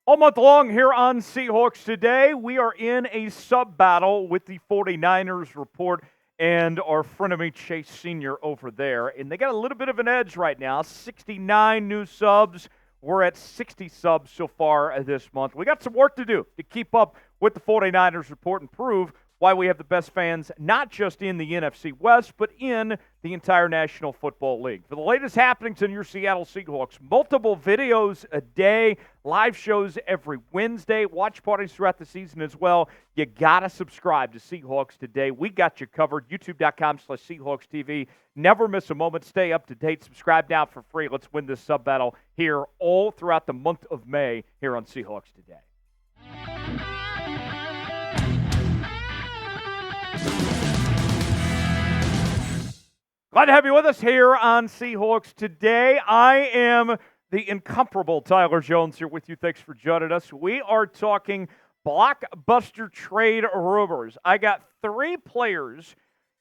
All month long here on Seahawks Today, we are in a sub-battle with the 49ers report and our frenemy Chase Sr. over there. And they got a little bit of an edge right now, 69 new subs. We're at 60 subs so far this month. We got some work to do to keep up with the 49ers report and prove why we have the best fans, not just in the NFC West, but in the entire National Football League. For the latest happenings in your Seattle Seahawks, multiple videos a day, live shows every Wednesday, watch parties throughout the season as well. You got to subscribe to Seahawks Today. We got you covered. YouTube.com/Seahawks TV. Never miss a moment. Stay up to date. Subscribe now for free. Let's win this sub battle here all throughout the month of May here on Seahawks Today. Glad to have you with us here on Seahawks Today. I am the incomparable Tyler Jones here with you. Thanks for joining us. We are talking blockbuster trade rumors. I got 3 players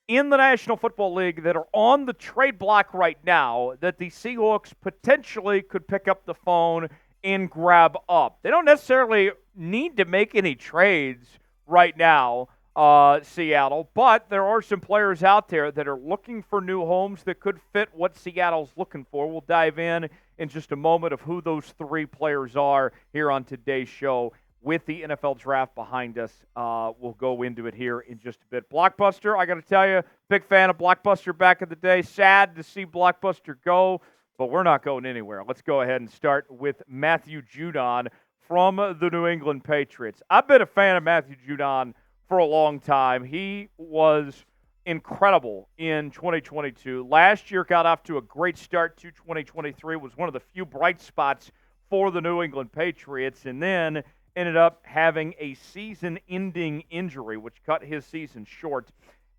in the National Football League that are on the trade block right now that the Seahawks potentially could pick up the phone and grab up. They don't necessarily need to make any trades right now, Seattle, but there are some players out there that are looking for new homes that could fit what Seattle's looking for. We'll dive in just a moment of who those 3 players are here on today's show. With the NFL draft behind us, we'll go into it here in just a bit. Blockbuster, I got to tell you, big fan of Blockbuster back in the day. Sad to see Blockbuster go, but we're not going anywhere. Let's go ahead and start with Matthew Judon from the New England Patriots. I've been a fan of Matthew Judon for a long time. He was incredible in 2022. Last year got off to a great start to 2023, was one of the few bright spots for the New England Patriots, and then ended up having a season-ending injury, which cut his season short.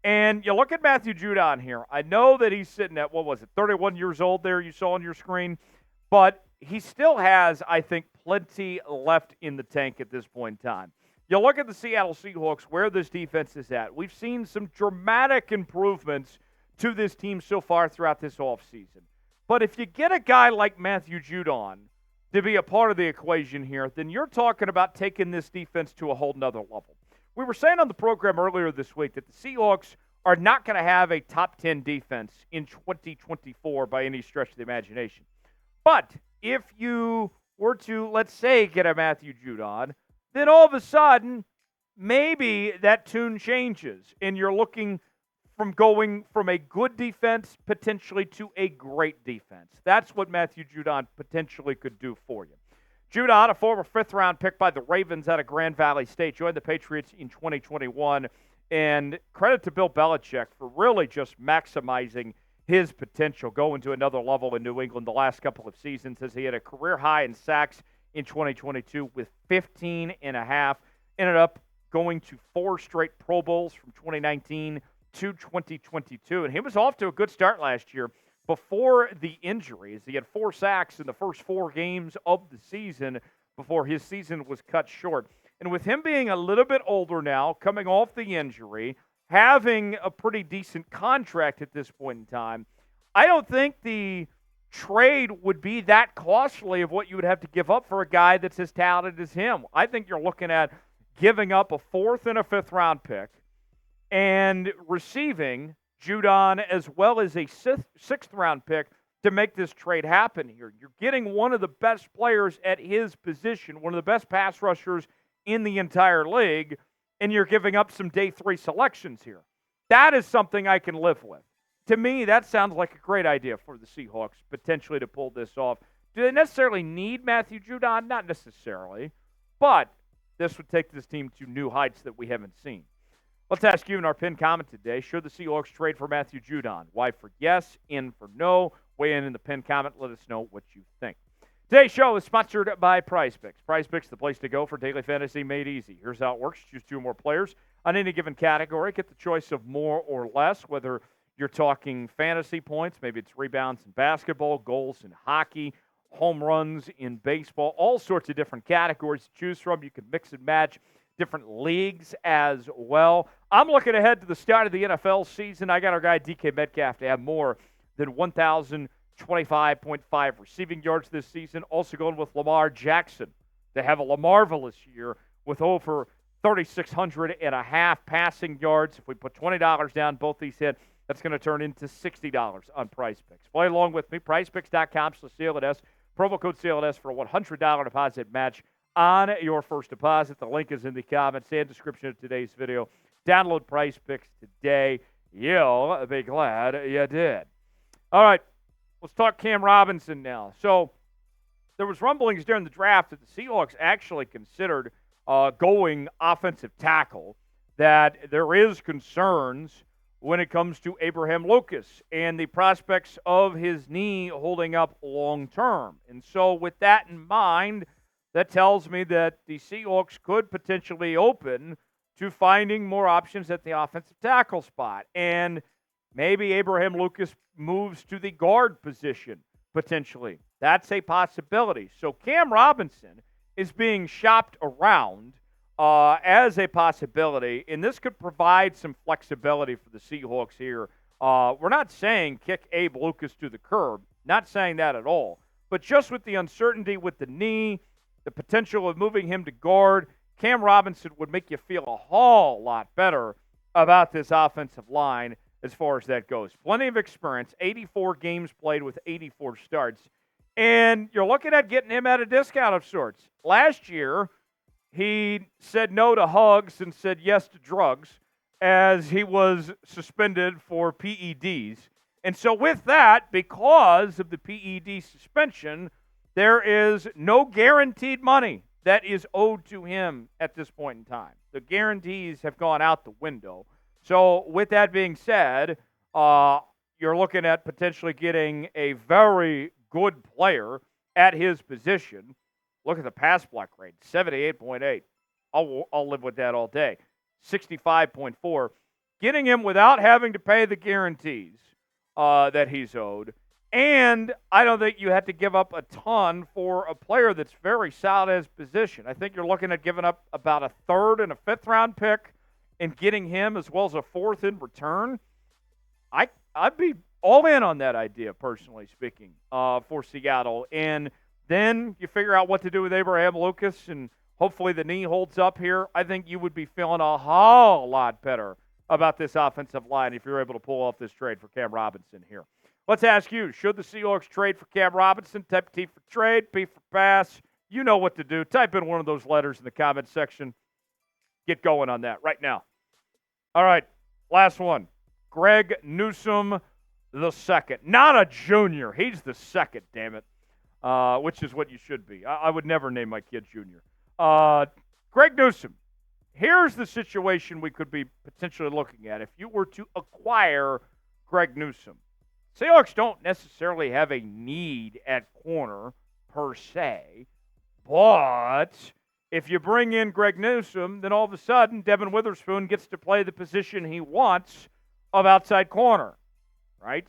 And you look at Matthew Judon here. I know that he's sitting at, 31 years old there you saw on your screen, but he still has, I think, plenty left in the tank at this point in time. You look at the Seattle Seahawks, where this defense is at. We've seen some dramatic improvements to this team so far throughout this offseason. But if you get a guy like Matthew Judon to be a part of the equation here, then you're talking about taking this defense to a whole nother level. We were saying on the program earlier this week that the Seahawks are not going to have a top 10 defense in 2024 by any stretch of the imagination. But if you were to, let's say, get a Matthew Judon, then all of a sudden, maybe that tune changes, and you're looking from going from a good defense potentially to a great defense. That's what Matthew Judon potentially could do for you. Judon, a former 5th-round pick by the Ravens out of Grand Valley State, joined the Patriots in 2021, and credit to Bill Belichick for really just maximizing his potential, going to another level in New England the last couple of seasons, as he had a career high in sacks in 2022 with 15 and a half. Ended up going to 4 straight Pro Bowls from 2019 to 2022. And he was off to a good start last year before the injuries. He had 4 sacks in the first 4 games of the season before his season was cut short. And with him being a little bit older now, coming off the injury, having a pretty decent contract at this point in time, I don't think the trade would be that costly of what you would have to give up for a guy that's as talented as him. I think you're looking at giving up a 4th and a 5th round pick and receiving Judon as well as a 6th round pick to make this trade happen here. You're getting one of the best players at his position, one of the best pass rushers in the entire league, and you're giving up some day 3 selections here. That is something I can live with. To me, that sounds like a great idea for the Seahawks, potentially to pull this off. Do they necessarily need Matthew Judon? Not necessarily. But this would take this team to new heights that we haven't seen. Let's ask you in our pinned comment today, should the Seahawks trade for Matthew Judon? Y for yes, N for no. Weigh in the pinned comment. Let us know what you think. Today's show is sponsored by PrizePicks. PrizePicks, the place to go for daily fantasy made easy. Here's how it works. Choose 2 or more players on any given category. Get the choice of more or less, whether you're talking fantasy points, maybe it's rebounds in basketball, goals in hockey, home runs in baseball, all sorts of different categories to choose from. You can mix and match different leagues as well. I'm looking ahead to the start of the NFL season. I got our guy DK Metcalf to have more than 1,025.5 receiving yards this season. Also going with Lamar Jackson They have a marvelous year with over 3,600 and a half passing yards. If we put $20 down, both these hit, that's going to turn into $60 on PrizePicks. Play along with me, PrizePicks.com/CLNS. Promo code CLNS for a $100 deposit match on your first deposit. The link is in the comments and description of today's video. Download PrizePicks today. You'll be glad you did. All right, let's talk Cam Robinson now. So there was rumblings during the draft that the Seahawks actually considered going offensive tackle, that there is concerns when it comes to Abraham Lucas and the prospects of his knee holding up long term. And so with that in mind, that tells me that the Seahawks could potentially open to finding more options at the offensive tackle spot. And maybe Abraham Lucas moves to the guard position, potentially. That's a possibility. So Cam Robinson is being shopped around as a possibility, and this could provide some flexibility for the Seahawks here. We're not saying kick Abe Lucas to the curb, not saying that at all, but just with the uncertainty with the knee, the potential of moving him to guard, Cam Robinson would make you feel a whole lot better about this offensive line as far as that goes. Plenty of experience, 84 games played with 84 starts. And you're looking at getting him at a discount of sorts. Last year, he said no to hugs and said yes to drugs as he was suspended for PEDs. And so with that, because of the PED suspension, there is no guaranteed money that is owed to him at this point in time. The guarantees have gone out the window. So with that being said, you're looking at potentially getting a very good player at his position. Look at the pass block rate, 78.8. I'll live with that all day. 65.4. Getting him without having to pay the guarantees that he's owed. And I don't think you have to give up a ton for a player that's very solid at his position. I think you're looking at giving up about a third and a fifth round pick and getting him as well as a fourth in return. I'd be all in on that idea, personally speaking, for Seattle. And then you figure out what to do with Abraham Lucas, and hopefully the knee holds up here. I think you would be feeling a whole lot better about this offensive line if you're able to pull off this trade for Cam Robinson here. Let's ask you, should the Seahawks trade for Cam Robinson? Type T for trade, P for pass. You know what to do. Type in one of those letters in the comment section. Get going on that right now. All right, last one. Greg Newsome II. Not a junior. He's the second, damn it, which is what you should be. I would never name my kid junior. Greg Newsome. Here's the situation we could be potentially looking at if you were to acquire Greg Newsome. Seahawks don't necessarily have a need at corner per se, but if you bring in Greg Newsome, then all of a sudden Devin Witherspoon gets to play the position he wants of outside corner, right?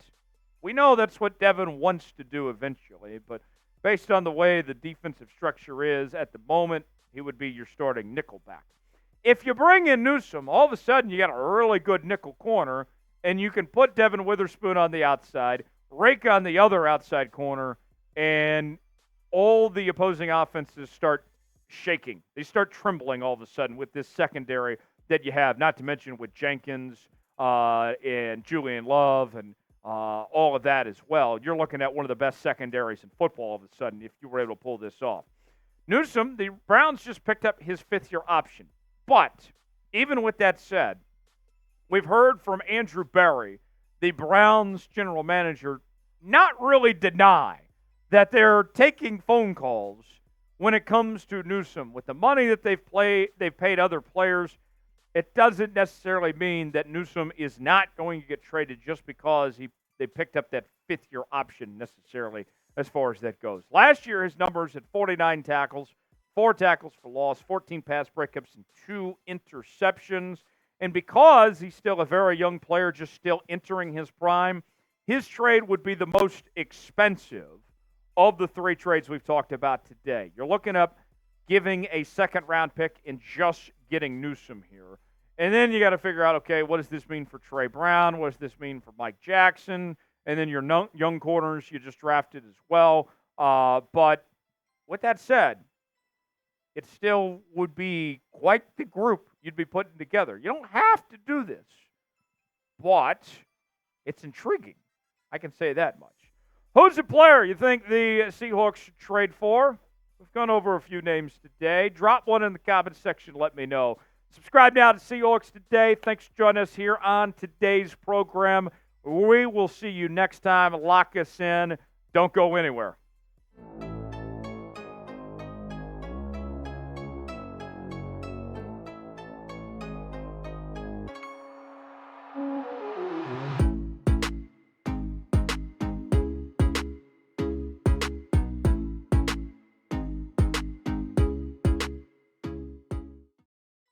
We know that's what Devin wants to do eventually, but based on the way the defensive structure is at the moment, he would be your starting nickelback. If you bring in Newsome, all of a sudden you got a really good nickel corner, and you can put Devin Witherspoon on the outside, Rake on the other outside corner, and all the opposing offenses start shaking. They start trembling all of a sudden with this secondary that you have, not to mention with Jenkins and Julian Love and all of that as well. You're looking at one of the best secondaries in football all of a sudden if you were able to pull this off. Newsome, the Browns just picked up his fifth-year option. But even with that said, we've heard from Andrew Berry, the Browns general manager, not really deny that they're taking phone calls when it comes to Newsome. With the money that they've paid other players, it doesn't necessarily mean that Newsome is not going to get traded just because they picked up that fifth-year option necessarily as far as that goes. Last year, his numbers at 49 tackles, 4 tackles for loss, 14 pass breakups, and 2 interceptions. And because he's still a very young player, just still entering his prime, his trade would be the most expensive of the 3 trades we've talked about today. You're looking up giving a second-round pick and just getting Newsome here. And then you got to figure out, okay, what does this mean for Trey Brown? What does this mean for Mike Jackson? And then your young corners you just drafted as well. But with that said, it still would be quite the group you'd be putting together. You don't have to do this, but it's intriguing. I can say that much. Who's the player you think the Seahawks should trade for? We've gone over a few names today. Drop one in the comment section. Let me know. Subscribe now to Seahawks Today. Thanks for joining us here on today's program. We will see you next time. Lock us in. Don't go anywhere.